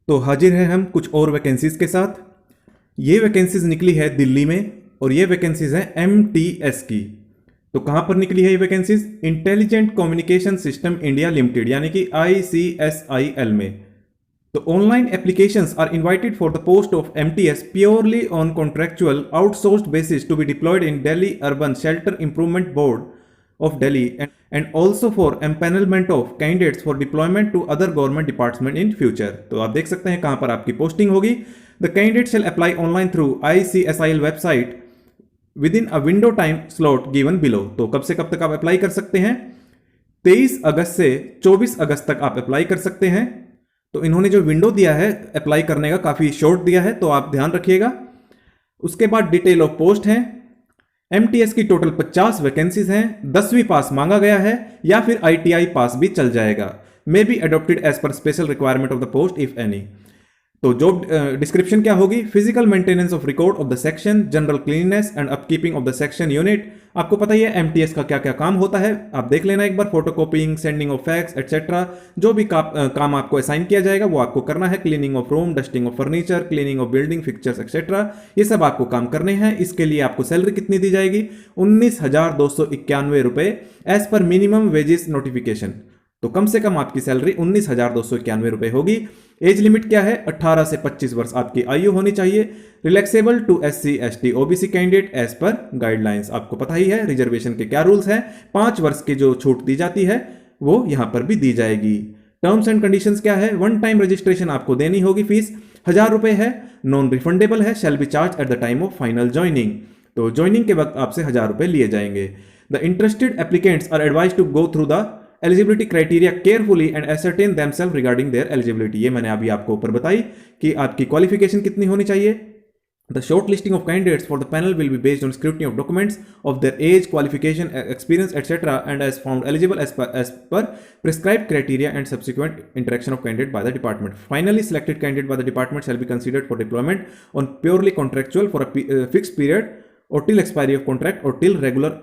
तो हाजिर हैं हम कुछ और वैकेंसीज के साथ। ये वैकेंसीज निकली है दिल्ली में और ये वैकेंसीज हैं MTS की। तो कहाँ पर निकली है ये vacancies? Intelligent communication system India limited यानी कि ICSIL में। तो online applications are invited for the post of MTS purely on contractual outsourced basis to be deployed in Delhi urban shelter improvement board of Delhi and also for empanelment of candidates for deployment to other government department in future। तो आप देख सकते हैं कहां पर आपकी posting होगी। The candidate shall apply online through ICSIL website within a window time slot given below। तो कब से कब तक आप अप्लाई कर सकते हैं? 23 अगस्त से 24 अगस्त तक आप अप्लाई कर सकते हैं। तो इन्होंने जो विंडो दिया है अप्लाई करने का काफी शॉर्ट दिया है, तो आप ध्यान रखिएगा। उसके बाद डिटेल ऑफ पोस्ट है। MTS की टोटल 50 वैकेंसीज हैं। 10वीं पास मांगा गया है या फिर ITI पास भी चल जाएगा। May be adopted as per special requirement of the post if any. तो जॉब डिस्क्रिप्शन क्या होगी? Physical maintenance of record of the section, general cleanliness and upkeeping of the section unit. आपको पता ही है MTS का क्या क्या काम होता है, आप देख लेना एक बार। Photocopying, sending of fax etcetera, जो भी काम आपको असाइन किया जाएगा वो आपको करना है। Cleaning of room, dusting of furniture, cleaning of building fixtures etcetera, ये सब आपको काम करने हैं। इसके लिए आपको सैलरी कितनी दी जाएगी? 19,291 रुपए as per minimum wages notification. तो कम से कम आपकी सैलरी 19,291 रुपए होगी। एज लिमिट क्या है? 18 से 25 वर्ष आपकी आयु होनी चाहिए। Relaxable to SC ST OBC candidate as per guidelines. आपको पता ही है रिजर्वेशन के क्या रूल्स हैं। 5 वर्ष की जो छूट दी जाती है वो यहां पर भी दी जाएगी। टर्म्स एंड कंडीशंस क्या है? 1 टाइम रजिस्ट्रेशन आपको देनी होगी। फीस 1,000 रुपए है, नॉन रिफंडेबल है। Shall be charge at the time of final joining. तो ज्वाइनिंग के वक्त आपसे 1,000 रुपए लिए जाएंगे। The interested applicants are advise to go through the eligibility criteria carefully and ascertain themselves regarding their eligibility. ये मैंने अभी आपको ऊपर बताई कि आपकी क्वालिफिकेशन कितनी होनी चाहिए। The shortlisting of candidates for the panel will be based on scrutiny of documents of their age, qualification, experience, etc., and as found eligible as per prescribed criteria and subsequent interaction of candidate by the department. Finally, selected candidate by the department shall be considered for deployment on purely contractual for a fixed period or till expiry of contract or till regular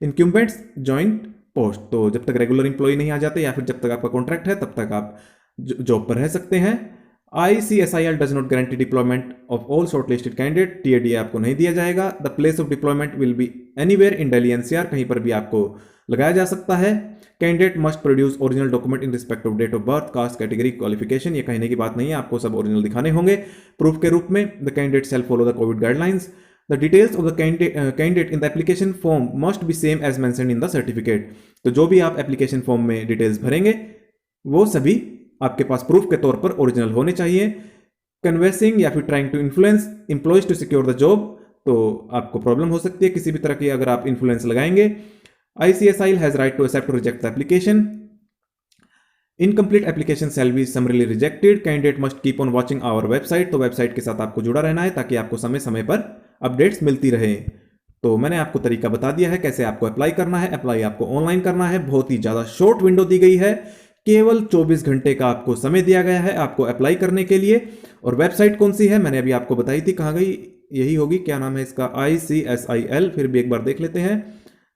incumbents join post. तो जब तक regular employee नहीं आ जाते या फिर जब तक आपका कॉन्ट्रैक्ट है तब तक आप जॉब पर रह सकते हैं। ICSIL does not guarantee deployment of all shortlisted candidate. TADA आपको नहीं दिया जाएगा। The place of deployment will be anywhere in Delhi NCR, कहीं पर भी आपको लगाया जा सकता है। Candidate must produce original document in respect of date of birth, caste, category, qualification. ये कहने की बात नहीं है, आपको सब ओरिजिनल दिखाने होंगे प्रूफ के रूप में। The candidate shell follow the Covid guidelines. The details of the candidate in the application form must be same as mentioned in the certificate। तो जो भी आप एप्लीकेशन फॉर्म में डिटेल्स भरेंगे वो सभी आपके पास प्रूफ के तौर पर ओरिजिनल होने चाहिए। कन्वेंसिंग या फिर trying to influence employees to secure the job, तो आपको प्रॉब्लम हो सकती है किसी भी तरह की अगर आप इन्फ्लुएंस लगाएंगे। ICSIL has right to accept reject the application. Incomplete application shall be summarily rejected. Candidate must keep on watching our website. तो वेबसाइट के साथ आपको जुड़ा रहना है ताकि आपको समय समय पर अपडेट्स मिलती रहे। तो मैंने आपको तरीका बता दिया है कैसे आपको अप्लाई करना है। अप्लाई आपको ऑनलाइन करना है। बहुत ही ज़्यादा शॉर्ट विंडो दी गई है, केवल 24 घंटे का आपको समय दिया गया है आपको अप्लाई करने के लिए। और वेबसाइट कौन सी है मैंने अभी आपको बताई थी, कहाँ गई? यही होगी, क्या नाम है इसका? ICSIL। फिर भी एक बार देख लेते हैं,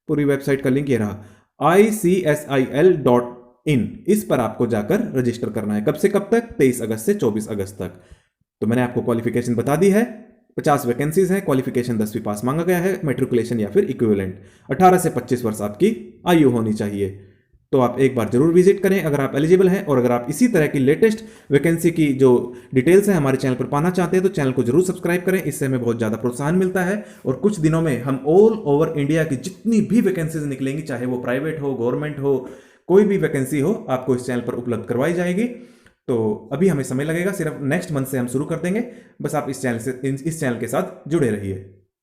पूरी वेबसाइट का लिंक ये रहा, ICSIL.in। इस पर आपको जाकर रजिस्टर करना है। कब से कब तक? 23 अगस्त से 24 अगस्त तक। तो मैंने आपको क्वालिफिकेशन बता दी है। 50 वैकेंसीज हैं। क्वालिफिकेशन 10वीं पास मांगा गया है, मैट्रिकुलेशन या फिर इक्विवेलेंट। 18 से 25 वर्ष आपकी आयु होनी चाहिए। तो आप एक बार जरूर विजिट करें अगर आप एलिजिबल हैं। और अगर आप इसी तरह की लेटेस्ट वैकेंसी की जो डिटेल्स है हमारे चैनल पर पाना चाहते हैं तो चैनल को जरूर सब्सक्राइब करें, इससे हमें बहुत ज़्यादा प्रोत्साहन मिलता है। और कुछ दिनों में हम ऑल ओवर इंडिया की जितनी भी वैकेंसीज निकलेंगी, चाहे वो प्राइवेट हो, गवर्नमेंट हो, कोई भी वैकेंसी हो, आपको इस चैनल पर उपलब्ध करवाई जाएगी। तो अभी हमें समय लगेगा, सिर्फ नेक्स्ट मंथ से हम शुरू कर देंगे। बस आप इस चैनल के साथ जुड़े रहिए।